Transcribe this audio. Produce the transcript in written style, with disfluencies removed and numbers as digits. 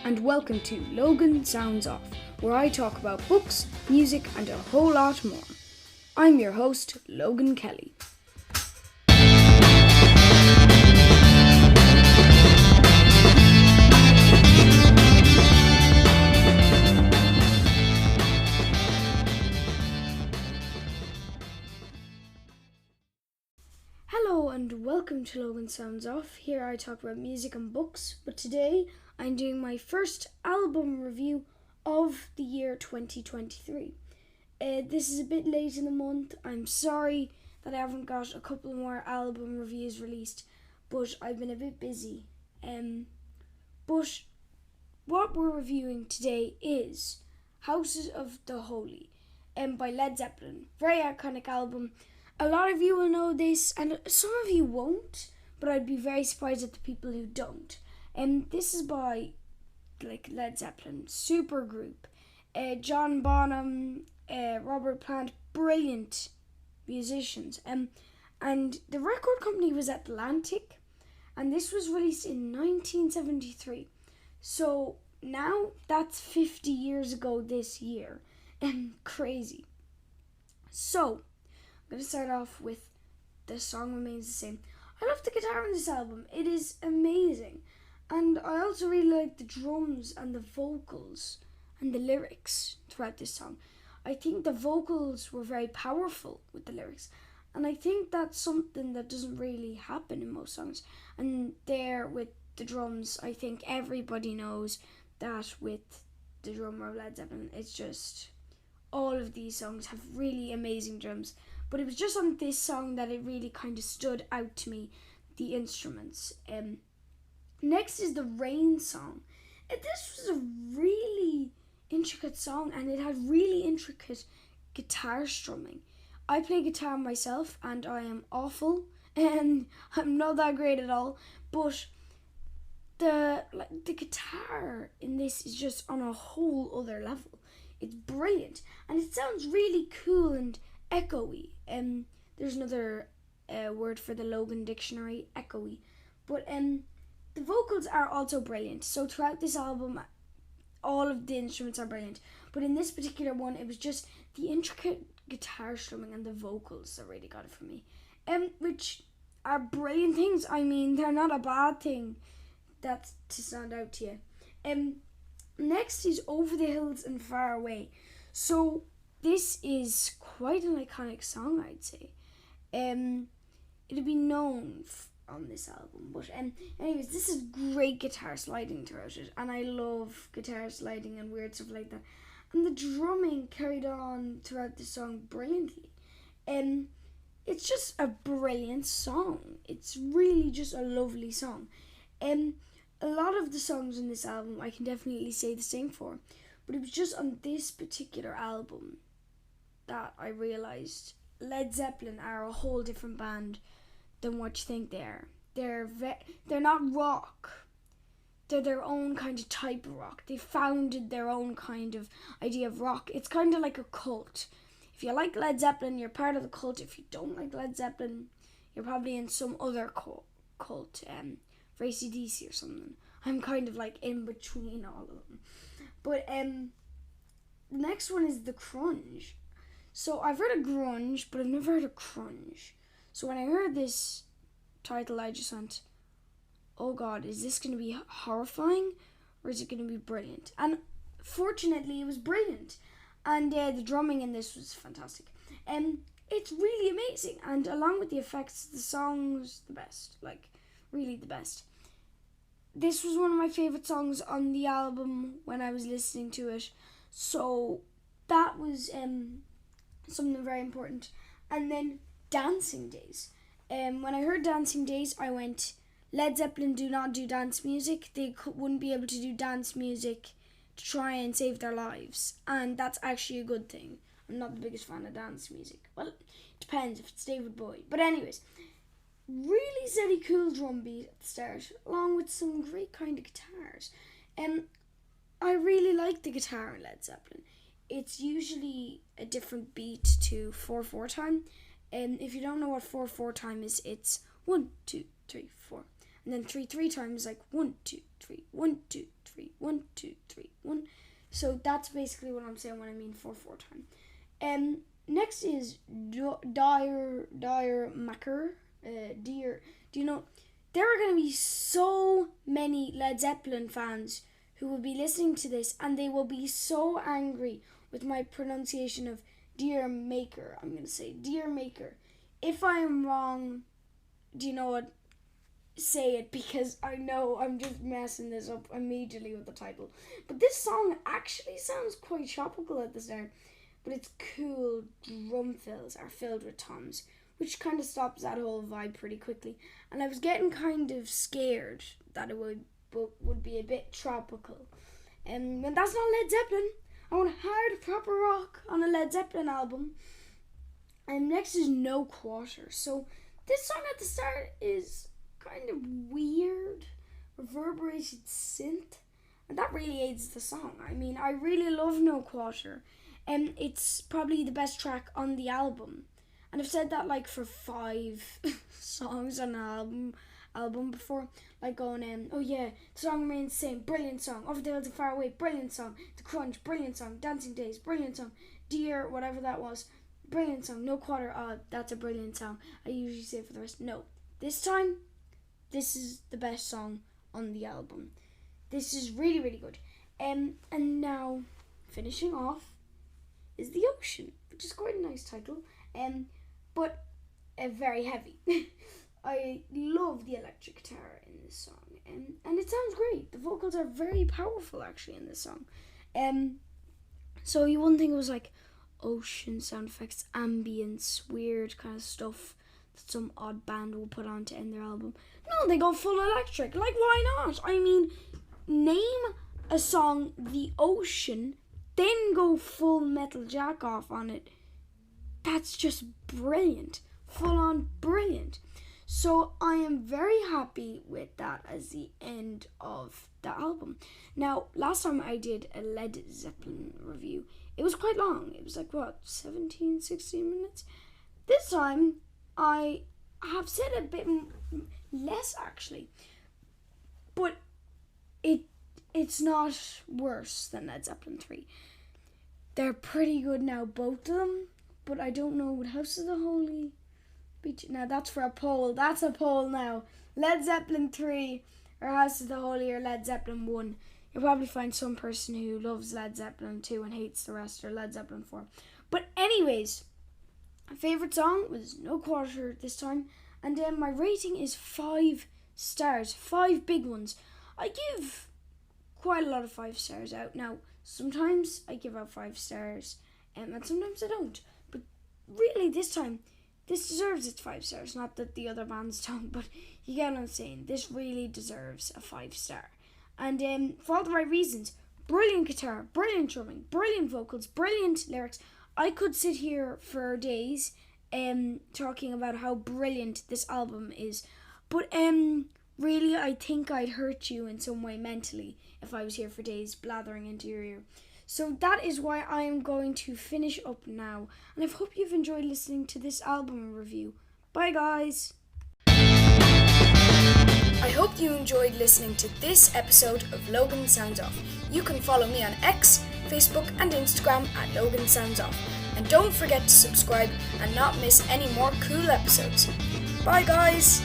and welcome to Logan Sounds Off, where I talk about books, music, and a whole lot more. I'm your host, Logan Kelly. Hello and welcome to Logan Sounds Off. Here I talk about music and books, but today I'm doing my first album review of the year 2023. This is a bit late in the month. I'm sorry that I haven't got a couple more album reviews released, but I've been a bit busy. But what we're reviewing today is Houses of the Holy by Led Zeppelin. Very iconic album. A lot of you will know this, and some of you won't, but I'd be very surprised at the people who don't. This is by Led Zeppelin, super group. John Bonham, Robert Plant, brilliant musicians. And the record company was Atlantic, and this was released in 1973. So now that's 50 years ago this year. Crazy. So I'm going to start off with The Song Remains the Same. I love the guitar in this album. It is amazing. And I also really like the drums and the vocals and the lyrics throughout this song. I think the vocals were very powerful with the lyrics. And I think that's something that doesn't really happen in most songs. And there with the drums, I think everybody knows that with the drummer of Led Zeppelin, it's just all of these songs have really amazing drums. But it was just on this song that it really kind of stood out to me, the instruments. Next is the Rain song. This was a really intricate song, and it had really intricate guitar strumming. I play guitar myself, and I am awful, and I'm not that great at all. But the guitar in this is just on a whole other level. It's brilliant, and it sounds really cool and echoey. There's another word for the Logan dictionary, echoey. But the vocals are also brilliant. So throughout this album, all of the instruments are brilliant. But in this particular one, it was just the intricate guitar strumming and the vocals that really got it for me. Which are brilliant things. I mean, they're not a bad thing that's to stand out to you. Next is Over the Hills and Far Away. So this is quite an iconic song, I'd say. It'll be known on this album. But anyways, this is great guitar sliding throughout it. And I love guitar sliding and weird stuff like that. And the drumming carried on throughout the song brilliantly. It's just a brilliant song. It's really just a lovely song. A lot of the songs in this album I can definitely say the same for. But it was just on this particular album that I realised Led Zeppelin are a whole different band than what you think they are. They're not rock. They're their own kind of type of rock. They founded their own kind of idea of rock. It's kind of like a cult. If you like Led Zeppelin, you're part of the cult. If you don't like Led Zeppelin, you're probably in some other cult. For AC/DC or something. I'm kind of like in between all of them. But the next one is the grunge. So I've heard of grunge, but I've never heard of crunge. So when I heard this title, I just went, oh God, is this going to be horrifying or is it going to be brilliant? And fortunately, it was brilliant. And the drumming in this was fantastic. It's really amazing. And along with the effects, the song's the best. Like, really the best. This was one of my favourite songs on the album when I was listening to it. So that was something very important. And then Dancing Days. When I heard Dancing Days, I went, Led Zeppelin do not do dance music. They wouldn't be able to do dance music to try and save their lives. And that's actually a good thing. I'm not the biggest fan of dance music. Well, it depends if it's David Bowie. But anyways, really steady, cool drum beat at the start, along with some great kind of guitars. I really like the guitar in Led Zeppelin. It's usually a different beat to 4/4 time. If you don't know what 4/4 time is, it's 1, 2, 3, 4. And then 3 times, like 1, 2, 3, 1, 2, 3, 1, 2, 3, 1. So that's basically what I'm saying when I mean 4 time. Next is Dire Macker. Dear, do you know, there are going to be so many Led Zeppelin fans who will be listening to this, and they will be so angry with my pronunciation of Dear Maker. I'm going to say Dear Maker. If I am wrong, do you know what? Say it, because I know I'm just messing this up immediately with the title. But this song actually sounds quite tropical at the start, but its cool drum fills are filled with toms, which kind of stops that whole vibe pretty quickly. And I was getting kind of scared that it would be a bit tropical. And that's not Led Zeppelin. I want hard, proper rock on a Led Zeppelin album. And next is No Quarter. So this song at the start is kind of weird, reverberated synth, and that really aids the song. I mean, I really love No Quarter, and it's probably the best track on the album. And I've said that like for 5 songs on an album before, like going, oh yeah, the song remains the same, brilliant song. Over the Hills and Far Away, brilliant song. The Crunch, brilliant song. Dancing Days, brilliant song. Dear, whatever that was, brilliant song. No Quarter, that's a brilliant song. I usually say for the rest, no. This time, this is the best song on the album. This is really, really good. And now, finishing off, is The Ocean, which is quite a nice title, but very heavy. I love the electric guitar in this song, and it sounds great. The vocals are very powerful, actually, in this song. So you wouldn't think it was like ocean sound effects, ambience, weird kind of stuff that some odd band will put on to end their album. No, they go full electric. Like, why not? I mean, name a song, The Ocean, then go full metal jack off on it. That's just brilliant. Full on brilliant. So I am very happy with that as the end of the album. Now, last time I did a Led Zeppelin review, it was quite long. It was like, 17, 16 minutes? This time, I have said a bit less, actually. But it's not worse than Led Zeppelin 3. They're pretty good now, both of them. But I don't know what House of the Holy Beach. Now that's for a poll. That's a poll now. Led Zeppelin 3 or House of the Holy or Led Zeppelin 1. You'll probably find some person who loves Led Zeppelin 2 and hates the rest, or Led Zeppelin 4. But anyways, my favourite song was No Quarter this time. And my rating is 5 stars. 5 big ones. I give quite a lot of 5 stars out. Now, sometimes I give out 5 stars and sometimes I don't. But really, this time, this deserves its 5 stars. Not that the other bands don't, but you get what I'm saying. This really deserves a 5 star. And for all the right reasons. Brilliant guitar, brilliant drumming, brilliant vocals, brilliant lyrics. I could sit here for days talking about how brilliant this album is. But really, I think I'd hurt you in some way mentally if I was here for days blathering into your ear. So that is why I am going to finish up now. And I hope you've enjoyed listening to this album review. Bye, guys. I hope you enjoyed listening to this episode of Logan Sounds Off. You can follow me on X, Facebook and Instagram at Logan Sounds Off. And don't forget to subscribe and not miss any more cool episodes. Bye, guys.